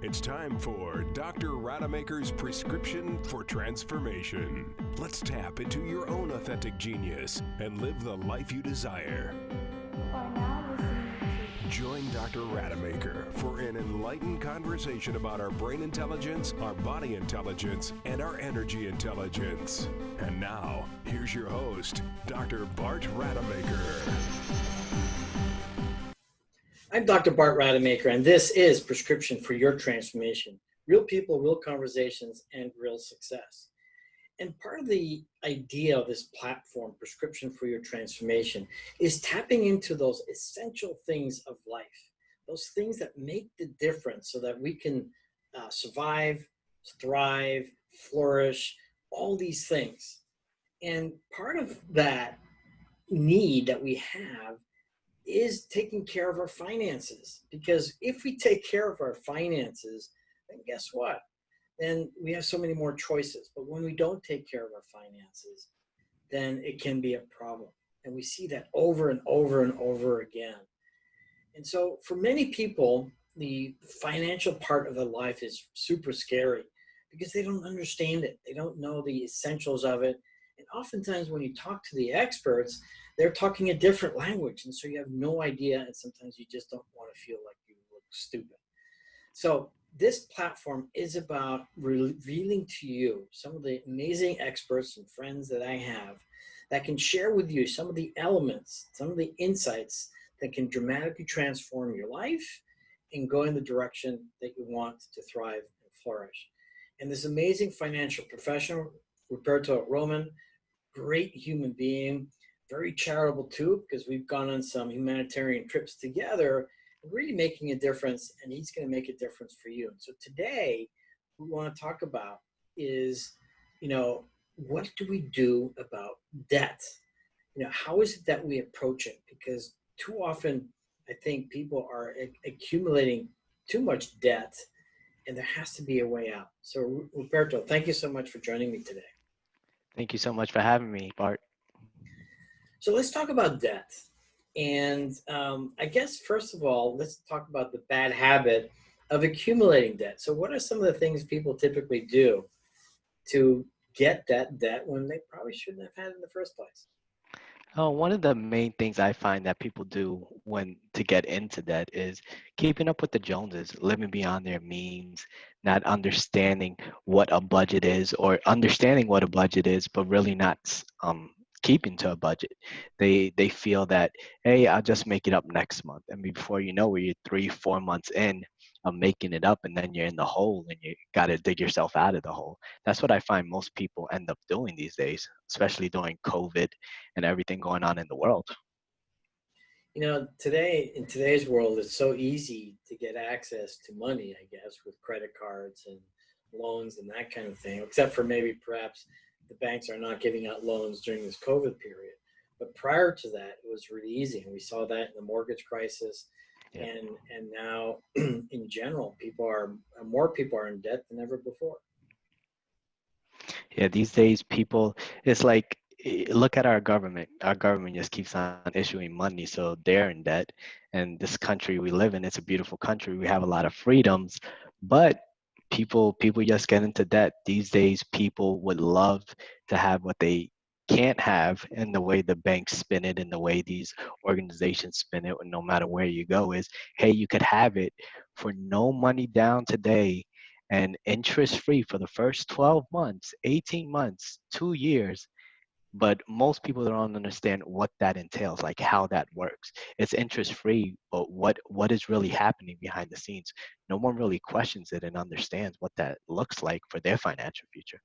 It's time for Dr. Rademaker's prescription for transformation. Let's tap into your own authentic genius and live the life you desire. You are now listening to Join Dr. Rademaker for an enlightened conversation about our brain intelligence, our body intelligence, and our energy intelligence. And now, here's your host, Dr. Bart Rademaker. I'm Dr. Bart Rademaker, and this is Prescription for Your Transformation. Real people, real conversations, and real success. And part of the idea of this platform, Prescription for Your Transformation, is tapping into those essential things of life, those things that make the difference so that we can survive, thrive, flourish, all these things. And part of that need that we have is taking care of our finances, because if we take care of our finances, then guess what? Then we have so many more choices. But when we don't take care of our finances, then it can be a problem. And we see that over and over and over again. And so for many people, the financial part of their life is super scary because they don't understand it. They don't know the essentials of it. And oftentimes when you talk to the experts, they're talking a different language. And so you have no idea. And sometimes you just don't want to feel like you look stupid. So this platform is about revealing to you some of the amazing experts and friends that I have that can share with you some of the elements, some of the insights that can dramatically transform your life and go in the direction that you want to thrive and flourish. And this amazing financial professional, Roberto Roman, great human being, very charitable too, because we've gone on some humanitarian trips together, really making a difference, and he's going to make a difference for you. And so today, what we want to talk about is, what do we do about debt? How is it that we approach it? Because too often, I think people are accumulating too much debt, and there has to be a way out. So Roberto, thank you so much for joining me today. Thank you so much for having me, Bart. So let's talk about debt. And I guess, first of all, let's talk about the bad habit of accumulating debt. So what are some of the things people typically do to get that debt when they probably shouldn't have had it in the first place? One of the main things I find that people do when to get into debt is keeping up with the Joneses, living beyond their means, not understanding what a budget is, or understanding what a budget is, but really not keeping to a budget. They feel that, hey, I'll just make it up next month, and before you know it, you're 3-4 months in of making it up, and then you're in the hole, and you got to dig yourself out of the hole. That's what I find most people end up doing these days, especially during COVID and everything going on in the world. Today, in today's world, it's so easy to get access to money, I guess, with credit cards and loans and that kind of thing, except for maybe perhaps the banks are not giving out loans during this COVID period. But prior to that, it was really easy. And we saw that in the mortgage crisis. Yeah. And now, in general, more people are in debt than ever before. Yeah, these days people, it's like, look at our government. Our government just keeps on issuing money, so they're in debt. And this country we live in, it's a beautiful country. We have a lot of freedoms, but people just get into debt. These days, people would love to have what they can't have, and the way the banks spin it and the way these organizations spin it, no matter where you go, is, hey, you could have it for no money down today and interest free for the first 12 months, 18 months, 2 years. But most people don't understand what that entails, like how that works. It's interest free, but what is really happening behind the scenes? No one really questions it and understands what that looks like for their financial future.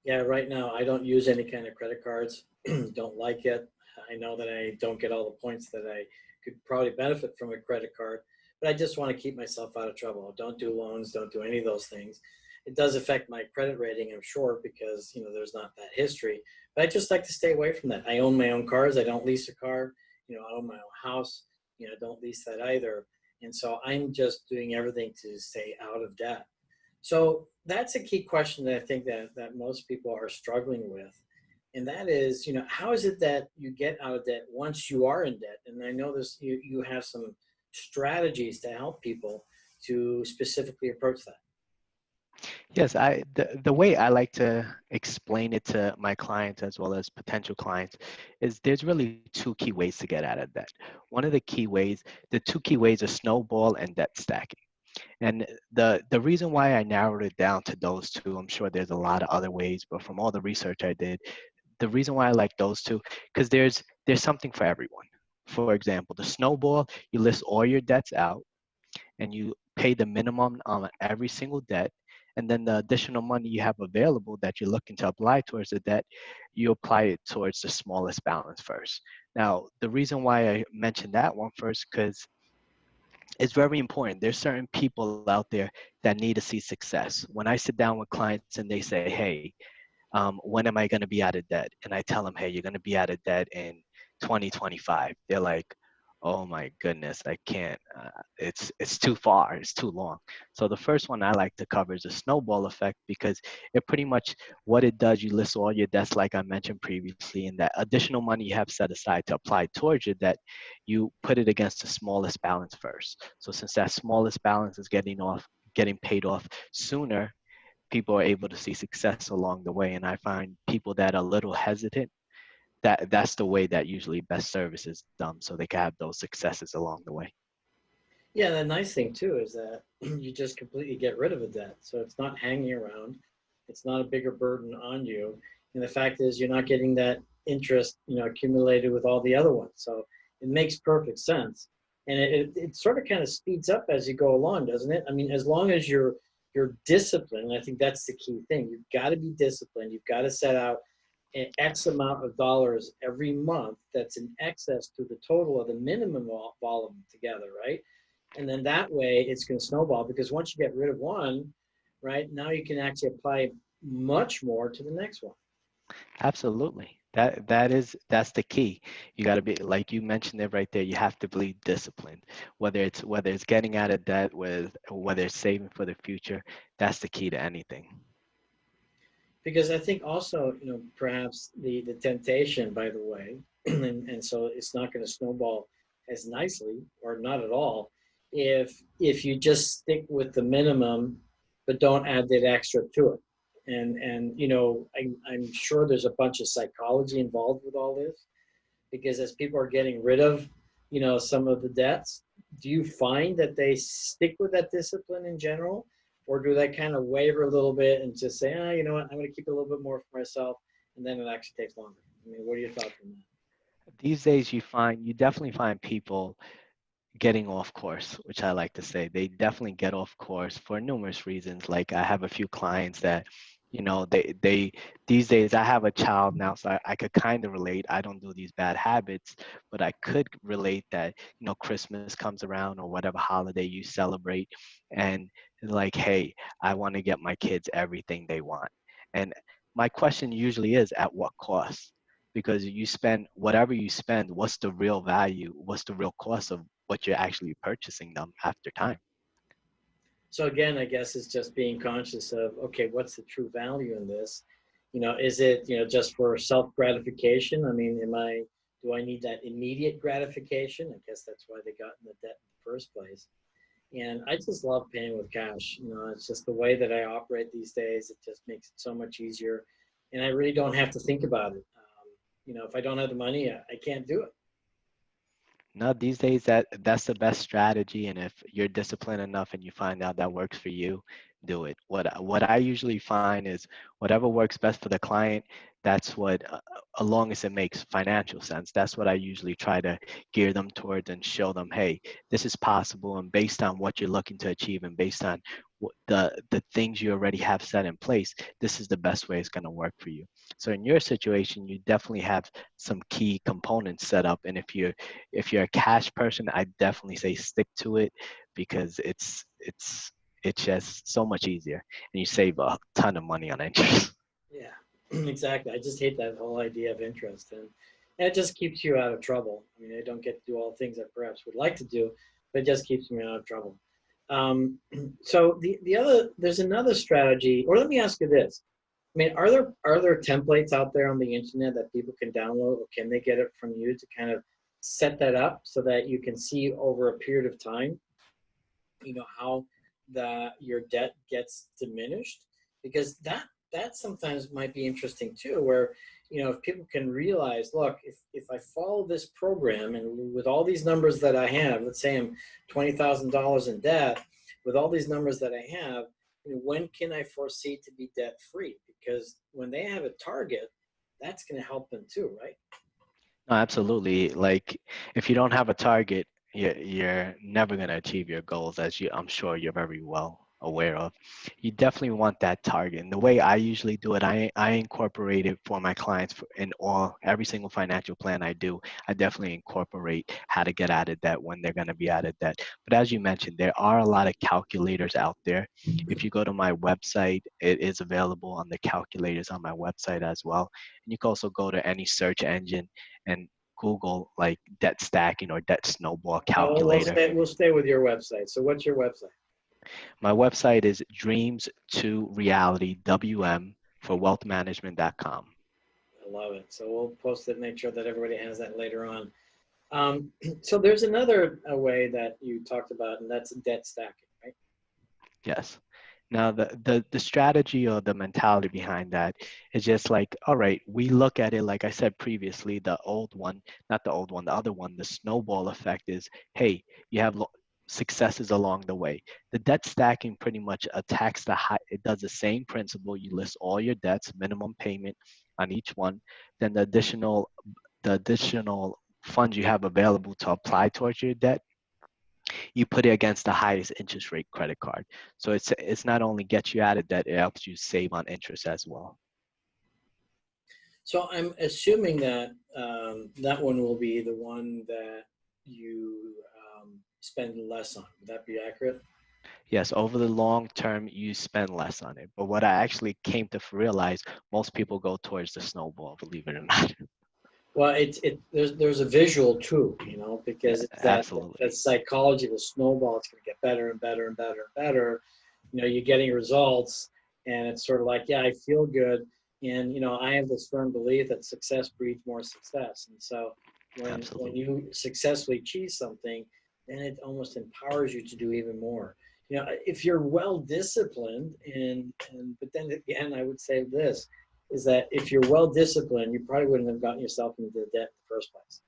Yeah, right now I don't use any kind of credit cards. Don't like it. I know that I don't get all the points that I could probably benefit from a credit card, but I just want to keep myself out of trouble. Don't do loans, don't do any of those things. It does affect my credit rating, I'm sure, because there's not that history. But I just like to stay away from that. I own my own cars. I don't lease a car. I own my own house. I don't lease that either. And so I'm just doing everything to stay out of debt. So that's a key question that I think that most people are struggling with. And that is, how is it that you get out of debt once you are in debt? And I know you have some strategies to help people to specifically approach that? Yes, the way I like to explain it to my clients as well as potential clients is there's really two key ways to get out of debt. One of the two key ways are snowball and debt stacking. And the reason why I narrowed it down to those two, I'm sure there's a lot of other ways, but from all the research I did, the reason why I like those two, because there's something for everyone. For example, the snowball, you list all your debts out and you pay the minimum on every single debt. And then the additional money you have available that you're looking to apply towards the debt, you apply it towards the smallest balance first. Now, the reason why I mentioned that one first, because it's very important. There's certain people out there that need to see success. When I sit down with clients and they say, hey, when am I going to be out of debt? And I tell them, hey, you're going to be out of debt in 2025. They're like, oh my goodness, I can't. It's too far. It's too long. So the first one I like to cover is the snowball effect because it pretty much what it does. You list all your debts, like I mentioned previously, and that additional money you have set aside to apply towards your debt, you put it against the smallest balance first. So since that smallest balance is getting paid off sooner, people are able to see success along the way. And I find people that are a little hesitant, that's the way that usually best service is done so they can have those successes along the way. Yeah, the nice thing too is that you just completely get rid of a debt. So it's not hanging around. It's not a bigger burden on you. And the fact is you're not getting that interest, accumulated with all the other ones. So it makes perfect sense. And it sort of kind of speeds up as you go along, doesn't it? I mean, as long as you're disciplined, I think that's the key thing. You've got to be disciplined. You've got to set out an X amount of dollars every month that's in excess to the total of the minimum volume together, right? And then that way it's going to snowball because once you get rid of one, right, now you can actually apply much more to the next one. Absolutely. That's the key. You got to be, like you mentioned it right there, you have to be disciplined. Whether it's getting out of debt with whether it's saving for the future, that's the key to anything. Because I think also, perhaps the temptation, by the way, and so it's not going to snowball as nicely or not at all if you just stick with the minimum but don't add that extra to it. And I'm sure there's a bunch of psychology involved with all this because as people are getting rid of, some of the debts, do you find that they stick with that discipline in general? Or do they kind of waver a little bit and just say, you know what, I'm going to keep a little bit more for myself, and then it actually takes longer? I mean, what are your thoughts on that? These days you definitely find people getting off course, which I like to say. They definitely get off course for numerous reasons. Like I have a few clients that, they these days I have a child now, so I could kind of relate. I don't do these bad habits, but I could relate that, Christmas comes around or whatever holiday you celebrate, and like, hey, I want to get my kids everything they want. And my question usually is at what cost? Because you spend whatever you spend, what's the real value? What's the real cost of what you're actually purchasing them after time? So again, I guess it's just being conscious of, okay, what's the true value in this? Is it, just for self gratification? I mean, do I need that immediate gratification? I guess that's why they got in the debt in the first place. And I just love paying with cash. It's just the way that I operate these days. It just makes it so much easier. And I really don't have to think about it. If I don't have the money, I can't do it. No, these days that's the best strategy. And if you're disciplined enough and you find out that works for you, do it. What I usually find is whatever works best for the client, that's what, as long as it makes financial sense, that's what I usually try to gear them towards and show them, hey, this is possible. And based on what you're looking to achieve and based on the things you already have set in place, this is the best way it's going to work for you. So in your situation, you definitely have some key components set up. And if you're a cash person, I definitely say stick to it because it's just so much easier and you save a ton of money on interest. Yeah, exactly. I just hate that whole idea of interest, and it just keeps you out of trouble. I mean, I don't get to do all the things I perhaps would like to do, but it just keeps me out of trouble. Um, so there's another strategy, or let me ask you this. I mean, are there templates out there on the internet that people can download, or can they get it from you to kind of set that up so that you can see over a period of time how your debt gets diminished, because that sometimes might be interesting too, where if people can realize, look, if I follow this program and with all these numbers that I have, let's say I'm $20,000 in debt, with all these numbers that I have, when can I foresee to be debt free? Because when they have a target, that's going to help them too, right? No, absolutely. Like if you don't have a target, you're never going to achieve your goals, as I'm sure you're very well aware of. You definitely want that target. And the way I usually do it, I incorporate it for my clients in every single financial plan I do. I definitely incorporate how to get out of debt when they're going to be out of debt. But as you mentioned, there are a lot of calculators out there. If you go to my website, it is available on the calculators on my website as well. And you can also go to any search engine and Google like debt stacking or debt snowball calculator. We'll stay with your website. So what's your website? My website is dreams to reality WM for wealthmanagement.com. I love it. So we'll post it, make sure that everybody has that later on. So there's another way that you talked about, and that's debt stacking, right? Yes. Now, the strategy or the mentality behind that is just like, all right, we look at it, like I said previously, the old one, not the old one, the other one, the snowball effect is, hey, you have successes along the way. The debt stacking pretty much attacks it does the same principle. You list all your debts, minimum payment on each one, then the additional funds you have available to apply towards your debt, you put it against the highest interest rate credit card. So it's not only gets you out of debt, it helps you save on interest as well. So I'm assuming that that one will be the one that you spend less on. Would that be accurate? Yes, over the long term, you spend less on it. But what I actually came to realize, most people go towards the snowball, believe it or not. Well, there's a visual too, Yeah, because it's that absolutely. psychology of the snowball. It's going to get better and better and better and better. You're getting results, and it's sort of like, yeah, I feel good, and I have this firm belief that success breeds more success, and so when Absolutely. you successfully achieve something, then it almost empowers you to do even more. If you're well disciplined, and but then again, I would say this is that if you're well disciplined, you probably wouldn't have gotten yourself into debt in the first place.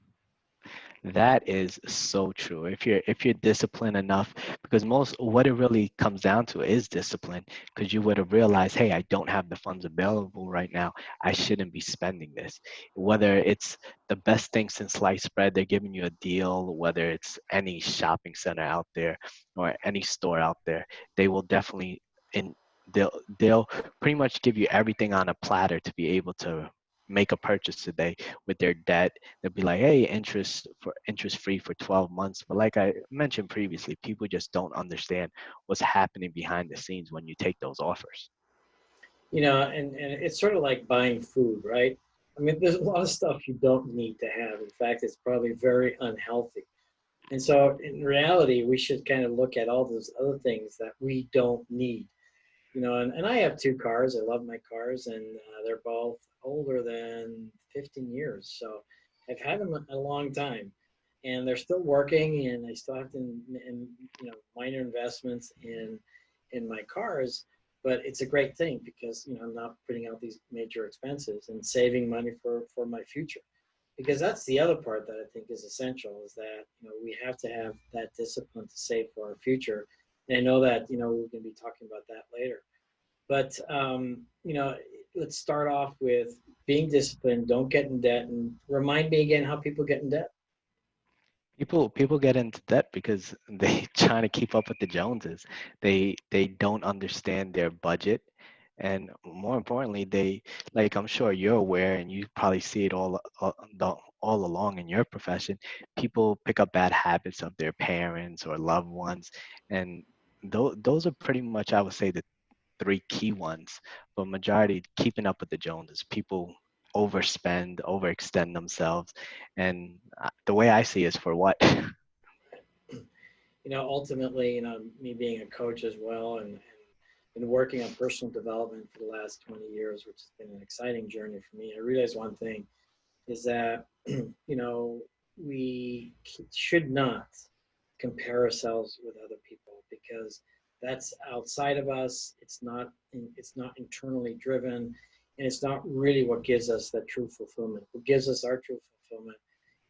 That is so true. If you're disciplined enough, because most what it really comes down to is discipline, because you would have realized, hey, I don't have the funds available right now. I shouldn't be spending this. Whether it's the best thing since sliced bread, they're giving you a deal, whether it's any shopping center out there or any store out there, they will definitely in they'll pretty much give you everything on a platter to be able to make a purchase today with their debt. They'll be like, hey, interest free for 12 months. But like I mentioned previously, people just don't understand what's happening behind the scenes when you take those offers. And it's sort of like buying food, right? I mean, there's a lot of stuff you don't need to have. In fact, it's probably very unhealthy. And so in reality, we should kind of look at all those other things that we don't need. And I have two cars. I love my cars, and they're both older than 15 years. So I've had them a long time, and they're still working, and I still have to, minor investments in my cars. But it's a great thing because I'm not putting out these major expenses and saving money for my future. Because that's the other part that I think is essential, is that we have to have that discipline to save for our future. And I know that we're going to be talking about that later. But let's start off with being disciplined. Don't get in debt, and remind me again how people get in debt. People get into debt because they trying to keep up with the Joneses. They don't understand their budget, and more importantly, they, like I'm sure you're aware, and you probably see it all along in your profession. People pick up bad habits of their parents or loved ones, and those are pretty much, I would say, the three key ones. But majority keeping up with the Joneses. People overspend, overextend themselves, and the way I see it is for what? Ultimately, me being a coach as well, and been working on personal development for the last 20 years, which has been an exciting journey for me. I realized one thing is that, we should not compare ourselves with other people, because that's outside of us. It's not internally driven, and it's not really what gives us that true fulfillment. What gives us our true fulfillment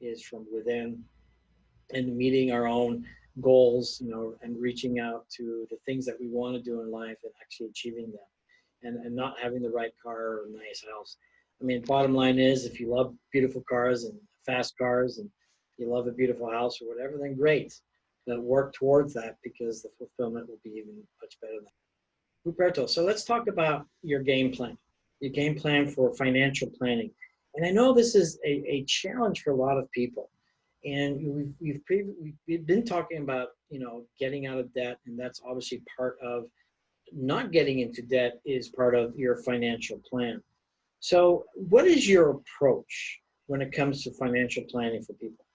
is from within, and meeting our own goals, and reaching out to the things that we want to do in life and actually achieving them, and not having the right car or nice house. I mean, bottom line is, if you love beautiful cars and fast cars, and you love a beautiful house or whatever, then great. But work towards that, because the fulfillment will be even much better than that. Huberto, so let's talk about your game plan for financial planning. And I know this is a challenge for a lot of people. And we've been talking about, getting out of debt, and that's obviously part of not getting into debt is part of your financial plan. So what is your approach when it comes to financial planning for people?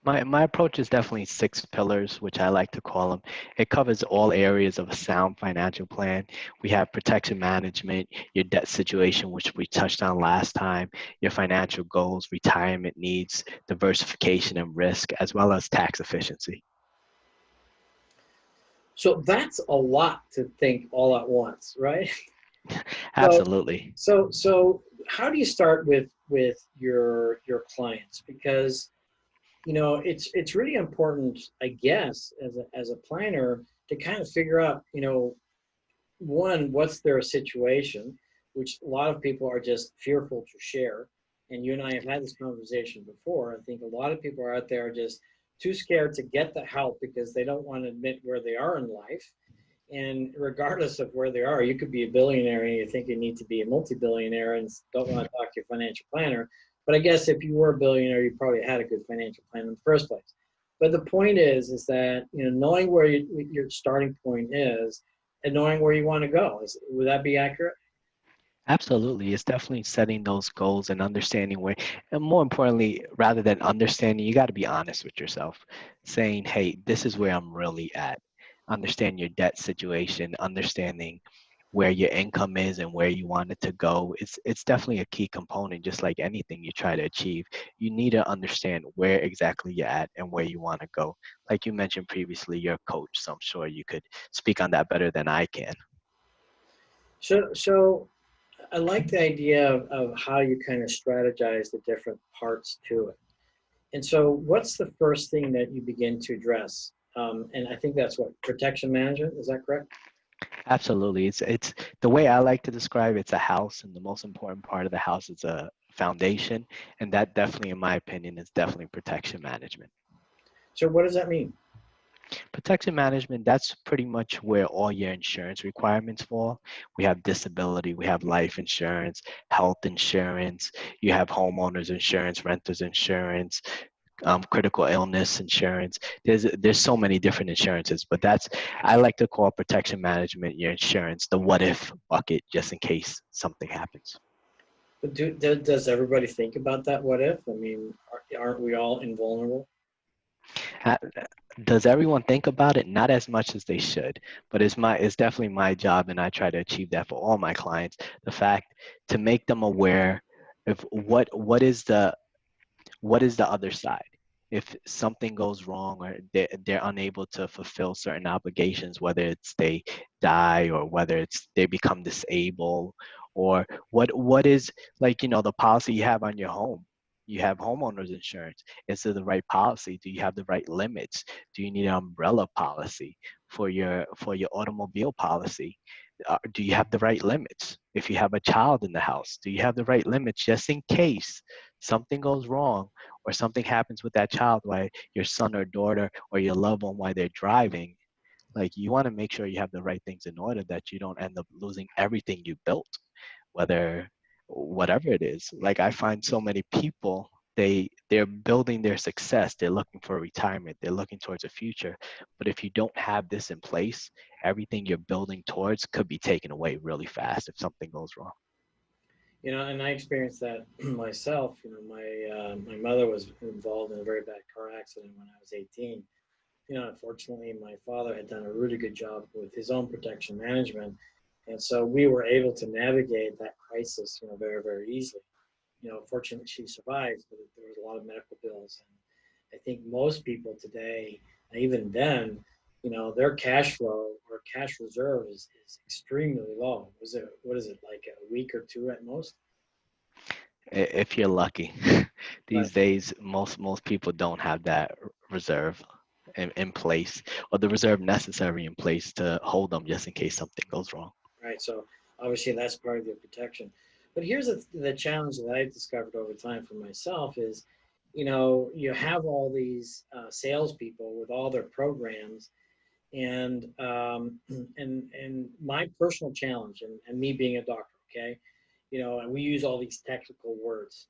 My approach is definitely 6 pillars, which I like to call them. It covers all areas of a sound financial plan. We have protection management, your debt situation, which we touched on last time, your financial goals, retirement needs, diversification and risk, as well as tax efficiency. So that's a lot to think all at once, right? So, Absolutely. so how do you start with your clients? Because it's really important, I guess, as a planner, to kind of figure out, one, what's their situation, which a lot of people are just fearful to share. And you and I have had this conversation before. I think a lot of people are out there just too scared to get the help because they don't want to admit where they are in life. And regardless of where they are, you could be a billionaire and you think you need to be a multi-billionaire and don't want to talk to your financial planner. But I guess if you were a billionaire, you probably had a good financial plan in the first place. But the point is that, knowing where your starting point is and knowing where you want to go. Would that be accurate? Absolutely. It's definitely setting those goals and understanding where, and more importantly, rather than understanding, you got to be honest with yourself, saying, hey, this is where I'm really at. Understand your debt situation, understanding where your income is and where you want it to go. It's definitely a key component, just like anything you try to achieve. You need to understand where exactly you're at and where you want to go. Like you mentioned previously, you're a coach, so I'm sure you could speak on that better than I can. So I like the idea of how you kind of strategize the different parts to it. And so what's the first thing that you begin to address? And I think that's what, protection management, is that correct? Absolutely. It's the way I like to describe it's a house, and the most important part of the house is a foundation, and that definitely, in my opinion, is definitely protection management. So what does that mean? Protection management, that's pretty much where all your insurance requirements fall. We have disability, we have life insurance, health insurance, you have homeowners insurance, renters insurance, critical illness insurance. There's so many different insurances, but that's, I like to call protection management your insurance, the what if bucket, just in case something happens. But does everybody think about that what if? I mean, aren't we all invulnerable? Ha- Does everyone think about it? Not as much as they should, but it's definitely my job, and I try to achieve that for all my clients. The fact to make them aware of what is the other side. If something goes wrong or they're unable to fulfill certain obligations, whether it's they die or whether it's they become disabled, or what is, like, the policy you have on your home. You have homeowners insurance. Is it the right policy? Do you have the right limits? Do you need an umbrella policy for your automobile policy? Do you have the right limits? If you have a child in the house, do you have the right limits just in case something goes wrong or something happens with that child while your son or daughter or your loved one while they're driving? Like, you want to make sure you have the right things in order, that you don't end up losing everything you built, whether whatever it is. Like, I find so many people, they're building their success, they're looking for retirement, they're looking towards a future, but if you don't have this in place, everything you're building towards could be taken away really fast if something goes wrong. And I experienced that myself. My mother was involved in a very bad car accident when I was 18. Unfortunately, my father had done a really good job with his own protection management, and so we were able to navigate that crisis, very, very easily. Fortunately, she survived, but there was a lot of medical bills, and I think most people today, even then, their cash flow or cash reserve is extremely low. What is it, like a week or two at most? If you're lucky. Right. These days, most people don't have that reserve in place, or the reserve necessary in place to hold them just in case something goes wrong. Right. So obviously that's part of your protection. But here's the challenge that I've discovered over time for myself is, you have all these salespeople with all their programs, and and my personal challenge, and me being a doctor, okay, and we use all these technical words,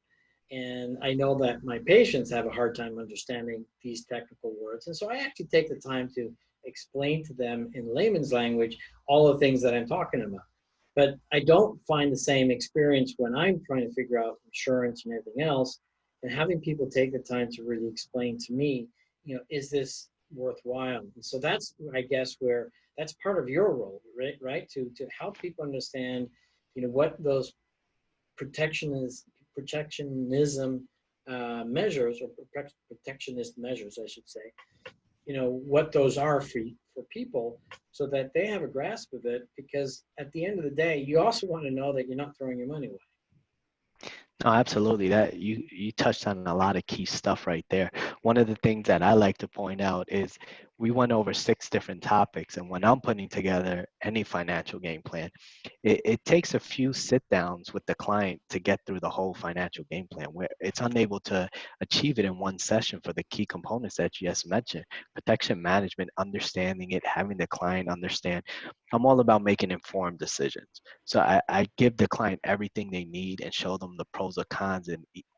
and I know that my patients have a hard time understanding these technical words, and so I actually take the time to explain to them in layman's language all the things that I'm talking about. But I don't find the same experience when I'm trying to figure out insurance and everything else, and having people take the time to really explain to me, is this worthwhile? And so that's, I guess, where that's part of your role, right? Right, to help people understand, what those protectionism measures, or protectionist measures, I should say, what those are for people, so that they have a grasp of it. Because at the end of the day, you also want to know that you're not throwing your money away. No, absolutely. That you touched on a lot of key stuff right there. One of the things that I like to point out is we went over 6 different topics, and when I'm putting together any financial game plan, it takes a few sit downs with the client to get through the whole financial game plan, where it's unable to achieve it in one session for the key components that you just mentioned: protection management, understanding it, having the client understand. I'm all about making informed decisions. So I give the client everything they need and show them the pros or cons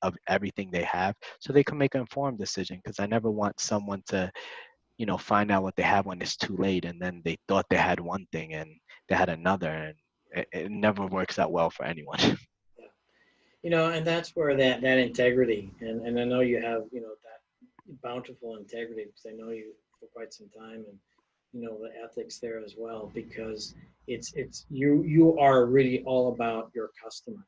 of everything they have, so they can make an informed decision. Because I never want someone to, find out what they have when it's too late, and then they thought they had one thing and they had another, and it never works out well for anyone. Yeah. And that's where that integrity, and I know you have, that bountiful integrity, because I know you for quite some time, and the ethics there as well, because it's you are really all about your customer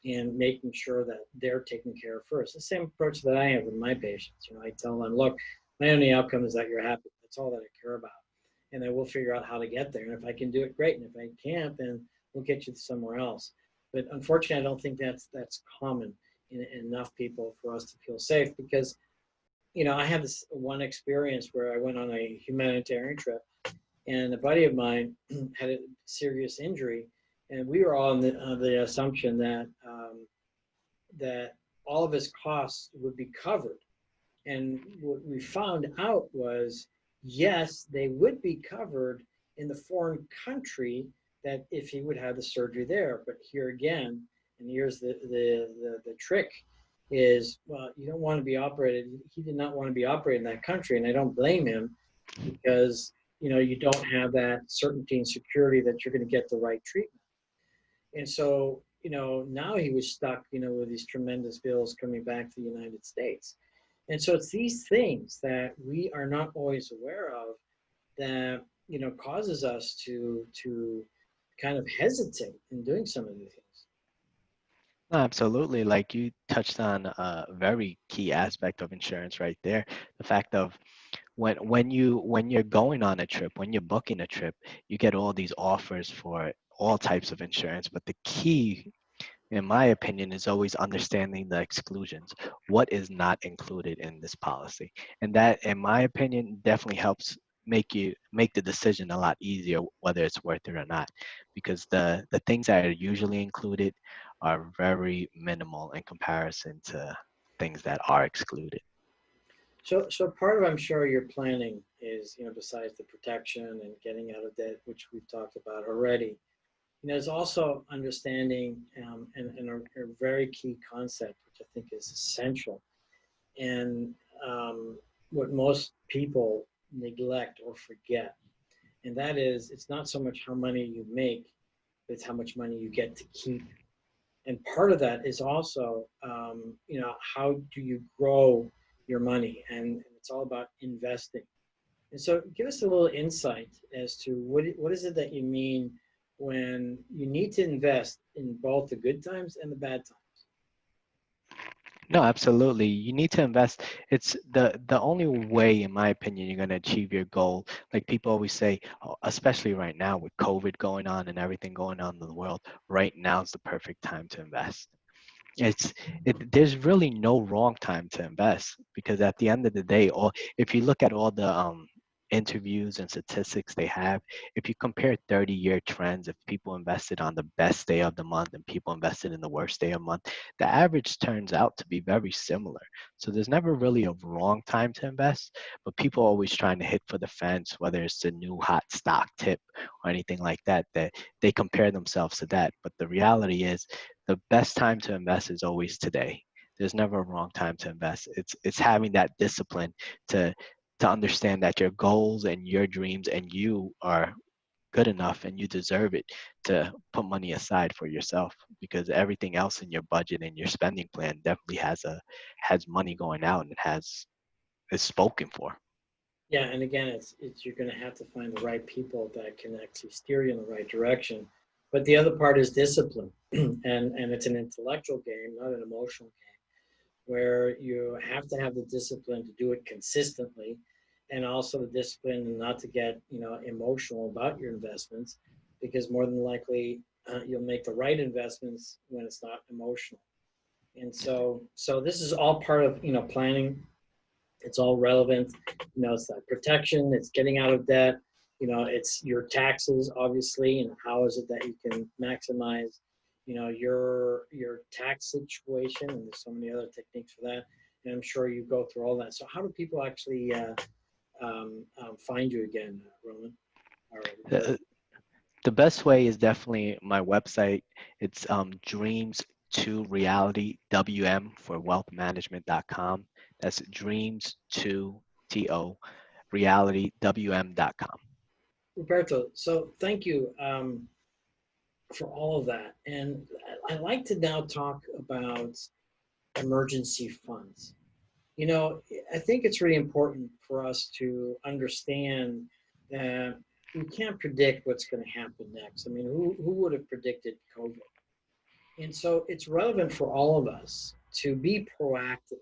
and making sure that they're taken care of first. The same approach that I have with my patients. I tell them, look, my only outcome is that you're happy. That's all that I care about. And then we'll figure out how to get there. And if I can do it, great. And if I can't, then we'll get you somewhere else. But unfortunately, I don't think that's common in enough people for us to feel safe. Because I had this one experience where I went on a humanitarian trip, and a buddy of mine had a serious injury, and we were all on the assumption that all of his costs would be covered. And what we found out was, yes, they would be covered in the foreign country, that if he would have the surgery there. But here again, and here's the trick, is, well, you don't want to be operated. He did not want to be operated in that country, and I don't blame him, because you don't have that certainty and security that you're going to get the right treatment. And so now he was stuck with these tremendous bills coming back to the United States. And so it's these things that we are not always aware of, that causes us to kind of hesitate in doing some of these things. No, absolutely. Like you touched on a very key aspect of insurance right there. The fact of when you're going on a trip, when you're booking a trip, you get all these offers for all types of insurance. But the key, in my opinion, is always understanding the exclusions. What is not included in this policy? And that, in my opinion, definitely helps make the decision a lot easier, whether it's worth it or not. Because the things that are usually included are very minimal in comparison to things that are excluded. So part of, I'm sure, your planning is, besides the protection and getting out of debt, which we've talked about already, is also understanding, and a very key concept, which I think is essential, and what most people neglect or forget, and that is, it's not so much how money you make, but it's how much money you get to keep. And part of that is also, how do you grow your money? And it's all about investing. And so give us a little insight as to what is it that you mean when you need to invest in both the good times and the bad times. No, absolutely. You need to invest. It's the only way, in my opinion, you're going to achieve your goal. Like people always say, oh, especially right now with COVID going on and everything going on in the world, right now is the perfect time to invest. it's there's really no wrong time to invest, because at the end of the day, or if you look at all the interviews and statistics they have, if you compare 30-year trends, if people invested on the best day of the month and people invested in the worst day of the month, the average turns out to be very similar. So there's never really a wrong time to invest, but people are always trying to hit for the fence, whether it's the new hot stock tip or anything like that, that they compare themselves to that. But the reality is, the best time to invest is always today. There's never a wrong time to invest. It's having that discipline to understand that your goals and your dreams and you are good enough and you deserve it to put money aside for yourself, because everything else in your budget and your spending plan definitely has money going out and has is spoken for. Yeah, and again, it's you're going to have to find the right people that can actually steer you in the right direction. But the other part is discipline, and it's an intellectual game, not an emotional game, where you have to have the discipline to do it consistently, and also the discipline not to get emotional about your investments, because more than likely you'll make the right investments when it's not emotional. And so this is all part of planning. It's all relevant. It's that protection, it's getting out of debt, it's your taxes, obviously, and how is it that you can maximize, your tax situation. And there's so many other techniques for that. And I'm sure you go through all that. So how do people actually find you again, Roman? Or, The, the best way is definitely my website. It's dreams to reality WM for wealthmanagement.com. That's dreams to reality WM.com. Roberto, so thank you for all of that. And I'd like to now talk about emergency funds. You know, I think it's really important for us to understand that we can't predict what's going to happen next. I mean, who would have predicted COVID? And so it's relevant for all of us to be proactive.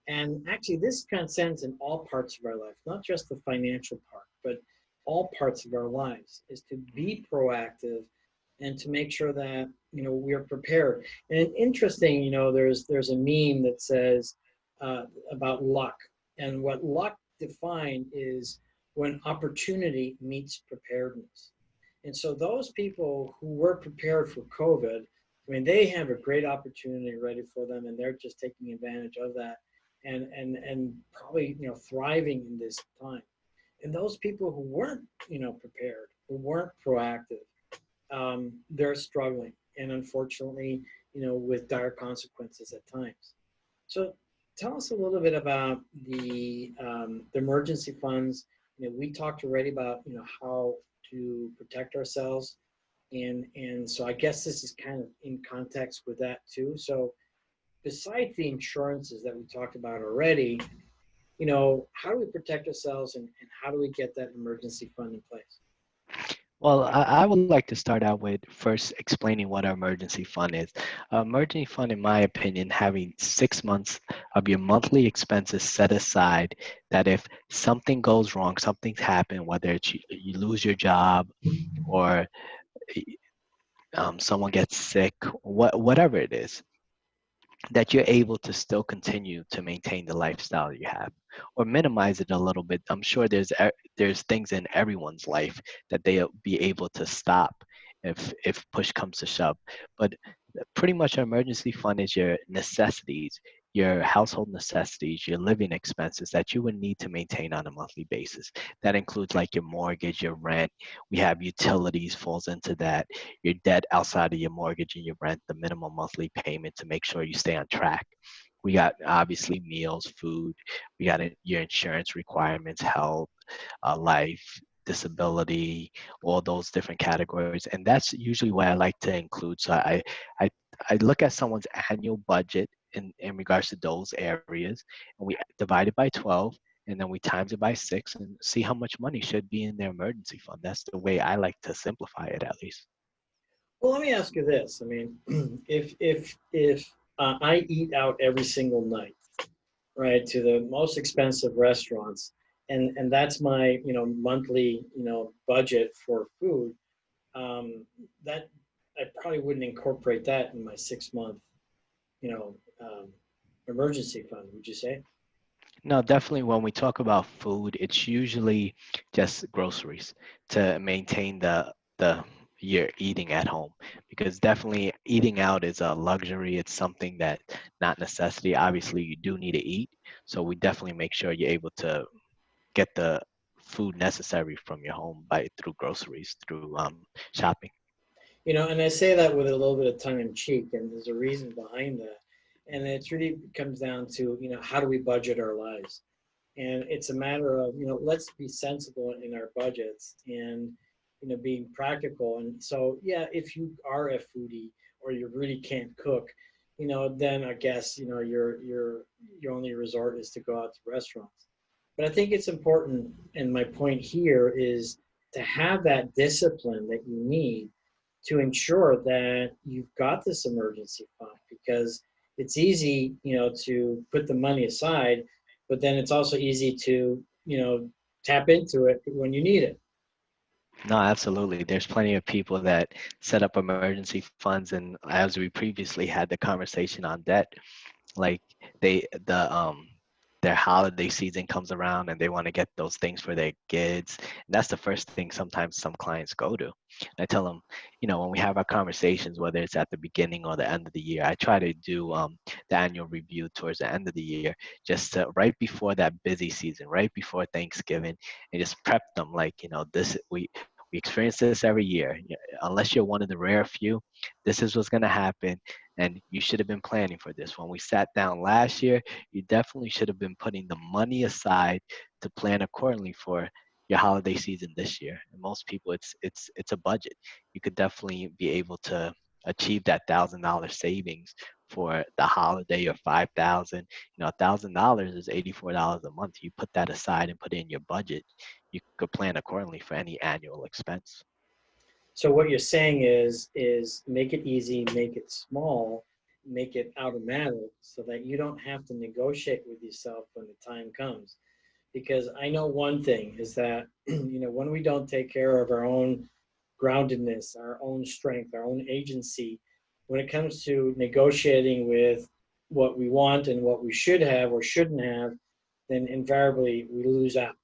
And actually, this transcends in all parts of our life, not just the financial part, but all parts of our lives, is to be proactive and to make sure that we're prepared. And interesting, there's a meme that says about luck, and what luck defined is when opportunity meets preparedness. And so those people who were prepared for COVID, I mean, they have a great opportunity ready for them, and they're just taking advantage of that, and probably thriving in this time. And those people who weren't prepared, who weren't proactive, they're struggling, and unfortunately, with dire consequences at times. So tell us a little bit about the emergency funds. We talked already about how to protect ourselves, and so I guess this is kind of in context with that too. So besides the insurances that we talked about already, how do we protect ourselves, and how do we get that emergency fund in place? Well, I would like to start out with first explaining what an emergency fund is. An emergency fund, in my opinion, having 6 months of your monthly expenses set aside, that if something goes wrong, something's happened, whether it's you lose your job or someone gets sick, whatever it is, that you're able to still continue to maintain the lifestyle you have, or minimize it a little bit. I'm sure there's things in everyone's life that they'll be able to stop if push comes to shove. But pretty much an emergency fund is your necessities, your household necessities, your living expenses that you would need to maintain on a monthly basis. That includes like your mortgage, your rent. We have utilities falls into that, your debt outside of your mortgage and your rent, the minimum monthly payment to make sure you stay on track. We got obviously meals, food. We got your insurance requirements, health, life, disability, all those different categories. And that's usually what I like to include. So I, I look at someone's annual budget in regards to those areas, and we divide it by 12, and then we times it by 6 and see how much money should be in their emergency fund. That's the way I like to simplify it, at least. Well, let me ask you this. I mean, if I eat out every single night, right, to the most expensive restaurants, and that's my monthly budget for food. That I probably wouldn't incorporate that in my 6 month you know um, emergency fund. Would you say? No, definitely when we talk about food, it's usually just groceries to maintain the you're eating at home, because definitely eating out is a luxury. It's something that not necessity. Obviously, you do need to eat, so we definitely make sure you're able to get the food necessary from your home by through groceries, through shopping. And I say that with a little bit of tongue in cheek, and there's a reason behind that. And it really comes down to, how do we budget our lives? And it's a matter of, let's be sensible in our budgets and, being practical. And so, yeah, if you are a foodie or you really can't cook, then I guess, your only resort is to go out to restaurants. But I think it's important, and my point here is to have that discipline that you need to ensure that you've got this emergency fund, because it's easy, to put the money aside, but then it's also easy to, tap into it when you need it. No, absolutely. There's plenty of people that set up emergency funds, and as we previously had the conversation on debt, like the their holiday season comes around and they want to get those things for their kids, and that's the first thing sometimes some clients go to. And I tell them, when we have our conversations, whether it's at the beginning or the end of the year, I try to do the annual review towards the end of the year, just to, right before that busy season, right before Thanksgiving, and just prep them like, this we experience this every year. Unless you're one of the rare few, this is what's going to happen, and you should have been planning for this. When we sat down last year, you definitely should have been putting the money aside to plan accordingly for your holiday season this year. And most people, it's a budget. You could definitely be able to achieve that $1,000 savings for the holiday, or 5,000. $1,000 is $84 a month. You put that aside and put it in your budget, you could plan accordingly for any annual expense. So what you're saying is make it easy, make it small, make it automatic, so that you don't have to negotiate with yourself when the time comes. Because I know one thing is that when we don't take care of our own groundedness, our own strength, our own agency, when it comes to negotiating with what we want and what we should have or shouldn't have, then invariably we lose out.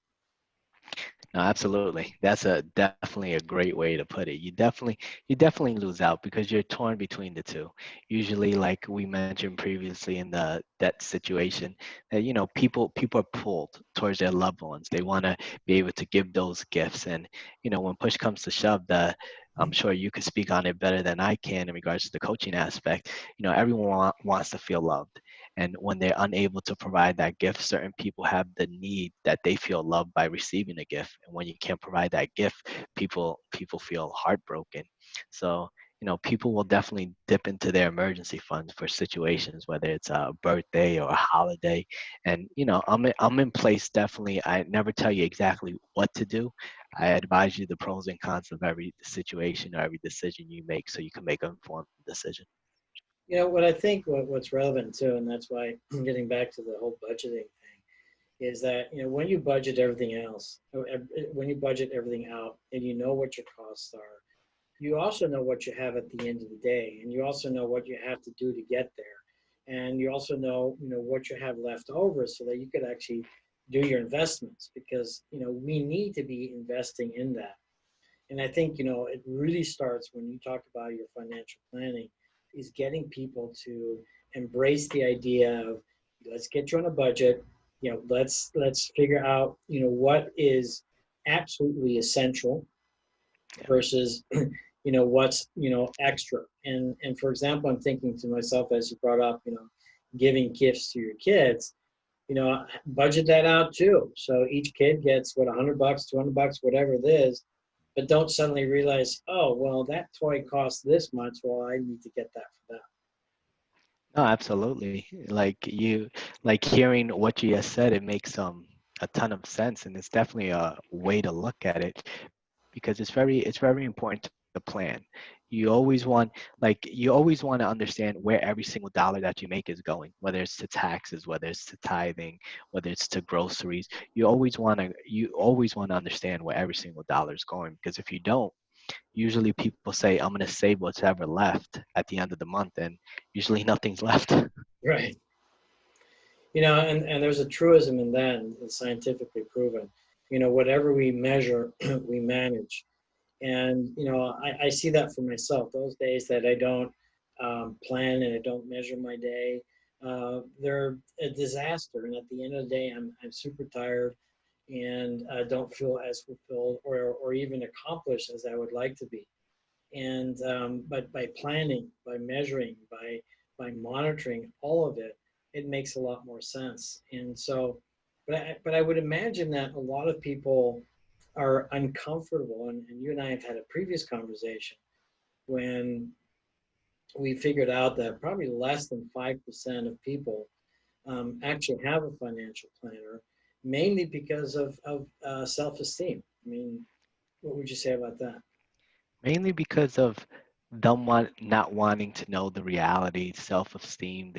No, absolutely. That's definitely a great way to put it. You definitely lose out because you're torn between the two. Usually, like we mentioned previously in the that situation, that people are pulled towards their loved ones. They want to be able to give those gifts, and when push comes to shove, the I'm sure you could speak on it better than I can in regards to the coaching aspect. Everyone wants to feel loved. And when they're unable to provide that gift, certain people have the need that they feel loved by receiving a gift. And when you can't provide that gift, people feel heartbroken. So, people will definitely dip into their emergency funds for situations, whether it's a birthday or a holiday. And I'm in place definitely. I never tell you exactly what to do. I advise you the pros and cons of every situation or every decision you make, so you can make an informed decision. What I think what's relevant too, and that's why getting back to the whole budgeting thing, is that when you budget everything else, when you budget everything out, and you know what your costs are, you also know what you have at the end of the day, and you also know what you have to do to get there, and you also know what you have left over, so that you could actually do your investments, because we need to be investing in that. And I think, it really starts when you talk about your financial planning, is getting people to embrace the idea of, let's get you on a budget, let's figure out, what is absolutely essential Yeah. versus, what's, extra. And for example, I'm thinking to myself, as you brought up, giving gifts to your kids, budget that out too. So each kid gets what, $100, $200, whatever it is, but don't suddenly realize, oh, well, that toy costs this much. Well, I need to get that for them. No, absolutely. Like hearing what you just said, it makes a ton of sense, and it's definitely a way to look at it, because it's very important to a plan. You always want to understand where every single dollar that you make is going, whether it's to taxes, whether it's to tithing, whether it's to groceries. You always want to understand where every single dollar is going, because if you don't, usually people say, I'm going to save what's ever left at the end of the month, and usually nothing's left. Right. And there's a truism in that, and it's scientifically proven. Whatever we measure, we manage. And, I see that for myself. Those days that I don't plan and I don't measure my day, they're a disaster. And at the end of the day, I'm super tired and don't feel as fulfilled or even accomplished as I would like to be. And but by planning, by measuring, by monitoring all of it, it makes a lot more sense. And so, but I would imagine that a lot of people are uncomfortable, and you and I have had a previous conversation when we figured out that probably less than 5% of people actually have a financial planner, mainly because of self-esteem. I mean, what would you say about that? Mainly because of them not wanting to know the reality, self-esteem.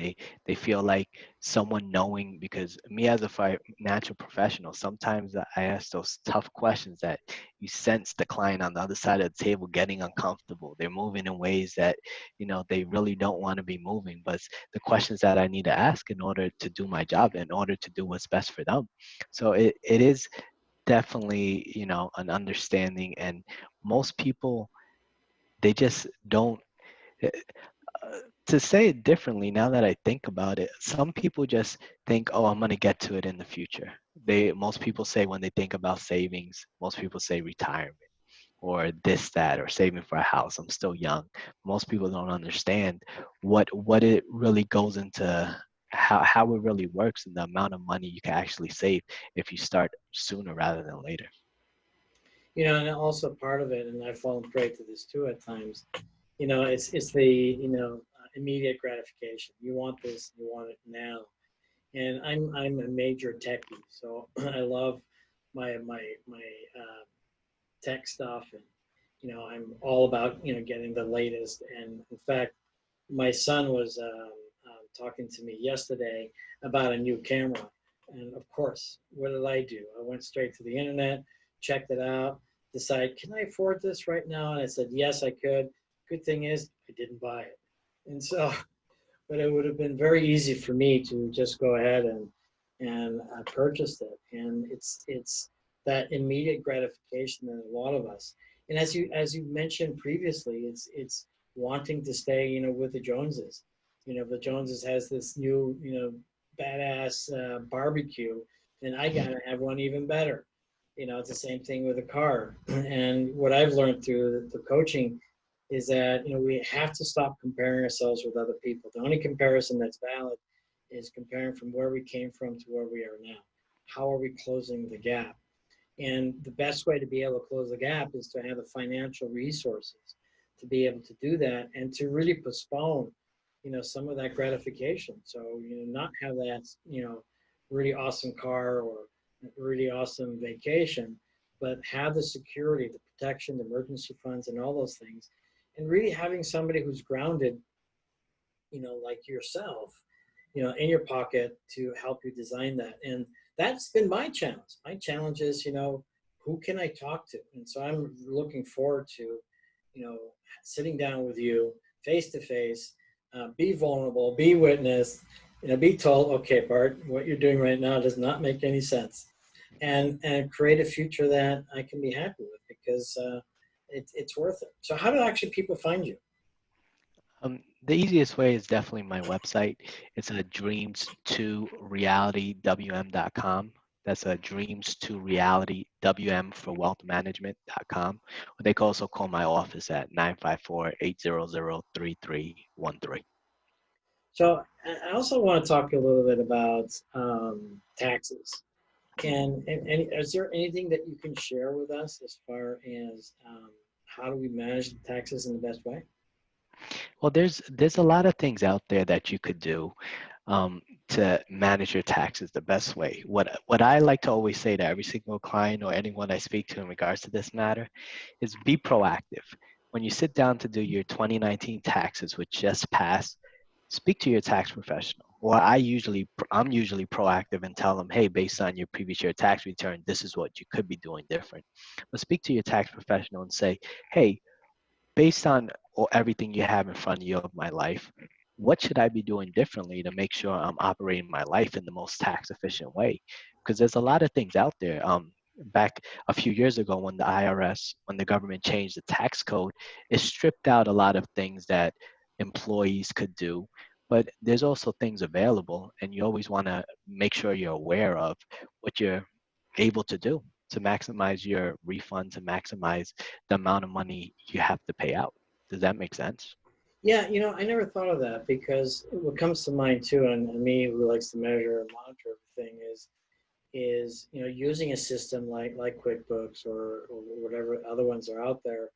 They feel like someone knowing, because me as a financial professional, sometimes I ask those tough questions that you sense the client on the other side of the table getting uncomfortable. They're moving in ways that they really don't want to be moving, but it's the questions that I need to ask in order to do my job, in order to do what's best for them. So it is definitely an understanding, and most people, they just don't. uh, to say it differently, now that I think about it, some people just think, oh, I'm going to get to it in the future. Most people say, when they think about savings, most people say retirement or this, that, or saving for a house. I'm still young. Most people don't understand what it really goes into, how it really works, and the amount of money you can actually save if you start sooner rather than later. And also part of it, and I've fallen prey to this too at times. It's the immediate gratification. You want this, you want it now. And I'm a major techie, so I love my tech stuff, and I'm all about getting the latest. And in fact, my son was talking to me yesterday about a new camera, and of course, what did I do? I went straight to the internet, checked it out, decided, can I afford this right now? And I said yes, I could. Good thing is I didn't buy it, and so but it would have been very easy for me to just go ahead and purchase it. And it's that immediate gratification that a lot of us, and as you mentioned previously, it's wanting to stay with the Joneses. The Joneses has this new badass barbecue, and I gotta have one even better. It's the same thing with a car. And what I've learned through the coaching is that we have to stop comparing ourselves with other people. The only comparison that's valid is comparing from where we came from to where we are now. How are we closing the gap? And the best way to be able to close the gap is to have the financial resources to be able to do that, and to really postpone some of that gratification. So not have that really awesome car or really awesome vacation, but have the security, the protection, the emergency funds, and all those things, and really having somebody who's grounded, like yourself, in your pocket to help you design that. And that's been my challenge. My challenge is, who can I talk to? And so I'm looking forward to, sitting down with you face to face, be vulnerable, be witness, be told, okay, Bart, what you're doing right now does not make any sense, and create a future that I can be happy with, because it's worth it. So how do actually people find you? The easiest way is definitely my website. It's a dreams2realitywm.com. That's a dreams2realitywm for wealth management.com. Or they can also call my office at 954-800-3313. So I also want to talk a little bit about taxes. And is there anything that you can share with us as far as how do we manage the taxes in the best way? Well, there's a lot of things out there that you could do um, to manage your taxes the best way. What I like to always say to every single client or anyone I speak to in regards to this matter is be proactive. when you sit down to do your 2019 taxes, which just passed, speak to your tax professional. Or I'm usually proactive and tell them, hey, based on your previous year tax return, this is what you could be doing different. But speak to your tax professional and say, hey, based on everything you have in front of you of my life, what should I be doing differently to make sure I'm operating my life in the most tax efficient way? Because there's a lot of things out there. Back a few years ago when when the government changed the tax code, it stripped out a lot of things that employees could do. But there's also things available, and you always want to make sure you're aware of what you're able to do to maximize your refund, to maximize the amount of money you have to pay out. Does that make sense? Yeah, I never thought of that because what comes to mind too, and me who likes to measure and monitor everything is using a system like QuickBooks or whatever other ones are out there,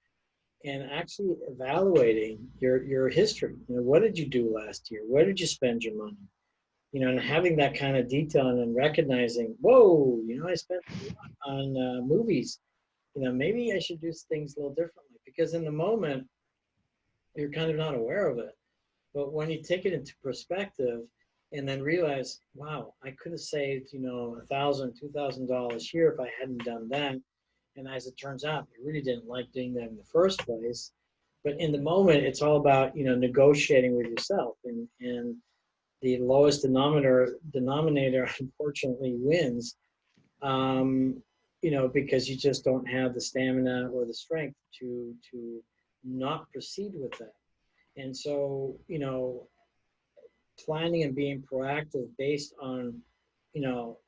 and actually evaluating your history. What did you do last year? Where did you spend your money? And having that kind of detail and then recognizing, whoa, I spent a lot on movies. Maybe I should do things a little differently because in the moment you're kind of not aware of it. But when you take it into perspective and then realize, wow, I could have saved, $1,000, $2,000 here if I hadn't done that. And as it turns out, I really didn't like doing that in the first place. But in the moment, it's all about, negotiating with yourself, and the lowest denominator unfortunately wins. Because you just don't have the stamina or the strength to not proceed with that. And so, planning and being proactive based on,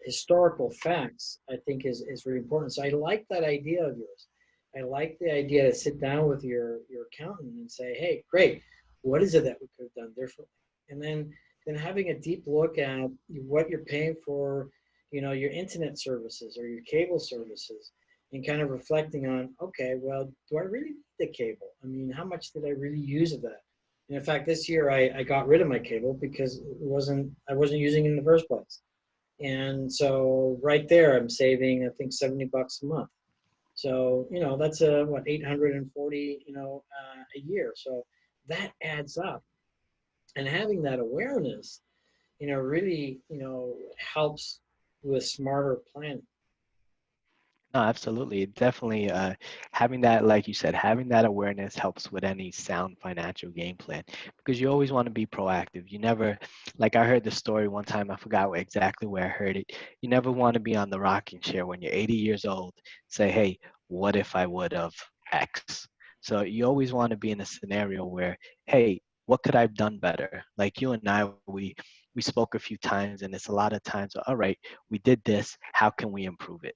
historical facts, I think is really important. So I like that idea of yours. I like the idea to sit down with your accountant and say, hey, great, what is it that we could have done differently? And then having a deep look at what you're paying for, your internet services or your cable services, and kind of reflecting on, okay, well, do I really need the cable? I mean, how much did I really use of that? And in fact, this year I got rid of my cable because I wasn't using it in the first place. And so right there, I'm saving, I think, $70 a month. So, that's what, 840, a year. So that adds up. And having that awareness, really, helps with smarter planning. No, absolutely. Definitely having that, like you said, having that awareness helps with any sound financial game plan because you always want to be proactive. You never, like I heard the story one time, I forgot exactly where I heard it. You never want to be on the rocking chair when you're 80 years old, say, hey, what if I would have X? So you always want to be in a scenario where, hey, what could I have done better? Like you and I, we spoke a few times and it's a lot of times, all right, we did this, how can we improve it?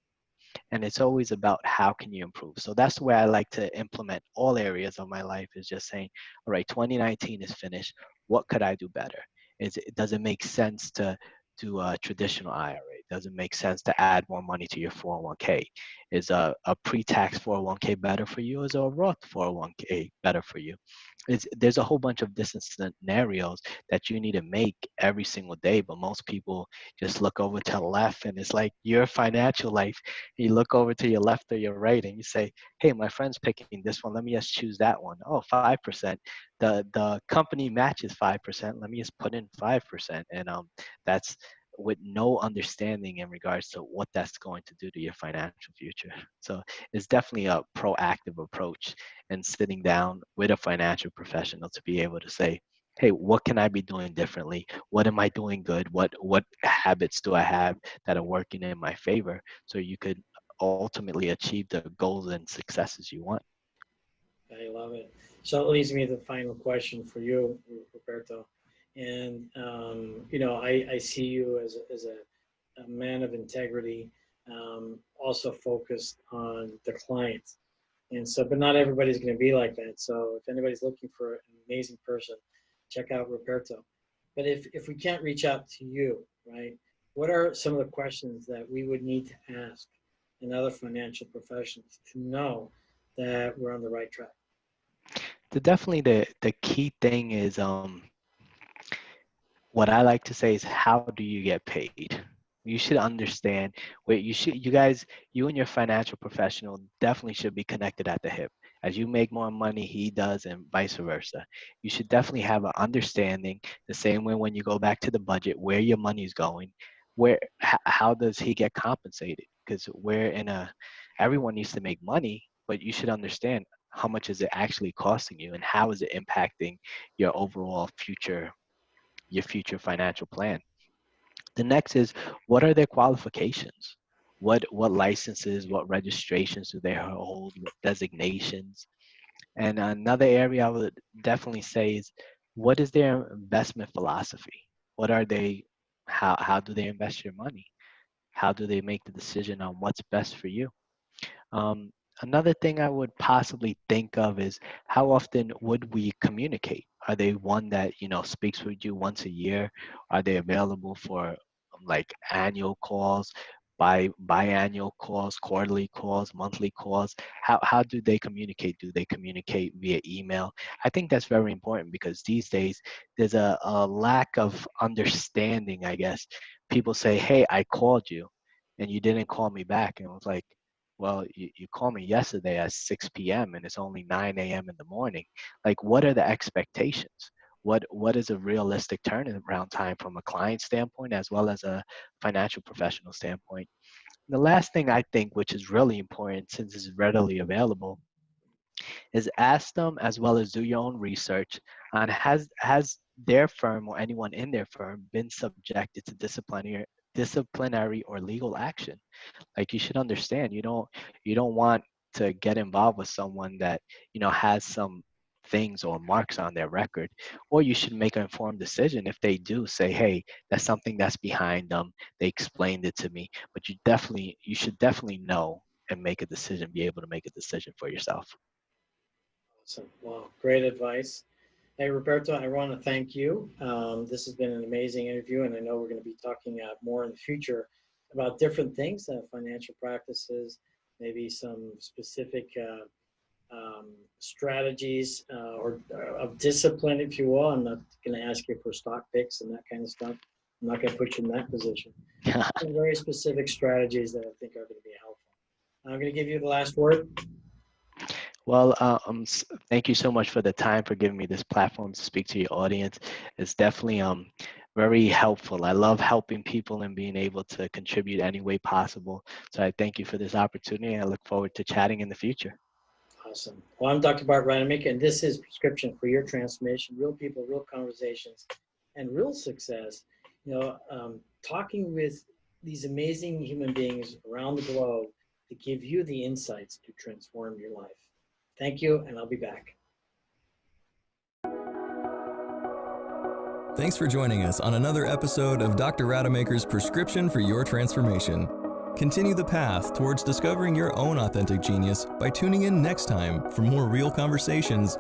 And it's always about how can you improve. So that's where I like to implement all areas of my life is just saying, all right, 2019 is finished, what could I do better? Does it make sense to do a traditional IRA? Does it make sense to add more money to your 401k? Is a pre-tax 401k better for you? Is a Roth 401k better for you? There's a whole bunch of different scenarios that you need to make every single day, but most people just look over to the left and it's like your financial life. You look over to your left or your right and you say, hey, my friend's picking this one, let me just choose that one. Oh, 5%. The company matches 5%, let me just put in 5%. And that's with no understanding in regards to what that's going to do to your financial future. So it's definitely a proactive approach and sitting down with a financial professional to be able to say, hey, what can I be doing differently? What am I doing good? What habits do I have that are working in my favor? So you could ultimately achieve the goals and successes you want. I love it. So it leads me to the final question for you, Roberto. And, I see you as a man of integrity, also focused on the client. And so, but not everybody's going to be like that. So if anybody's looking for an amazing person, check out Roberto. But if we can't reach out to you, right, what are some of the questions that we would need to ask another financial professionals to know that we're on the right track? Definitely the key thing is what I like to say is how do you get paid? You should understand where you and your financial professional definitely should be connected at the hip. As you make more money, he does, and vice versa. You should definitely have an understanding, the same way when you go back to the budget, where your money's going, how does he get compensated? Because everyone needs to make money, but you should understand how much is it actually costing you and how is it impacting your overall your future financial plan. The next is, what are their qualifications? What licenses, what registrations do they hold, what designations? And another area I would definitely say is, what is their investment philosophy? What are they, how do they invest your money? How do they make the decision on what's best for you? Um, Another thing I would possibly think of is, how often would we communicate? Are they one that, speaks with you once a year? Are they available for like annual calls, biannual calls, quarterly calls, monthly calls? How do they communicate? Do they communicate via email? I think that's very important, because these days there's a lack of understanding, I guess. People say, hey, I called you and you didn't call me back. And it was like, well, you called me yesterday at 6 p.m. and it's only 9 a.m. in the morning. Like, what are the expectations? What is a realistic turnaround time from a client standpoint as well as a financial professional standpoint? The last thing I think, which is really important since it's readily available, is ask them, as well as do your own research on, has their firm or anyone in their firm been subjected to disciplinary or legal action. Like, you should understand, you don't want to get involved with someone that has some things or marks on their record. Or you should make an informed decision. If they do say, hey, that's something that's behind them, they explained it to me, but you should definitely know and make a decision, be able to make a decision for yourself. Awesome. Wow, great advice. Hey, Roberto, I want to thank you. This has been an amazing interview, and I know we're going to be talking more in the future about different things, financial practices, maybe some specific strategies or of discipline, if you will. I'm not going to ask you for stock picks and that kind of stuff. I'm not going to put you in that position. Some very specific strategies that I think are going to be helpful. I'm going to give you the last word. Well, thank you so much for the time, for giving me this platform to speak to your audience. It's definitely very helpful. I love helping people and being able to contribute any way possible. So I thank you for this opportunity. I look forward to chatting in the future. Awesome. Well, I'm Dr. Bart Rademaker, and this is Prescription for Your Transformation: Real People, Real Conversations, and Real Success. Talking with these amazing human beings around the globe to give you the insights to transform your life. Thank you, and I'll be back. Thanks for joining us on another episode of Dr. Rademaker's Prescription for Your Transformation. Continue the path towards discovering your own authentic genius by tuning in next time for more real conversations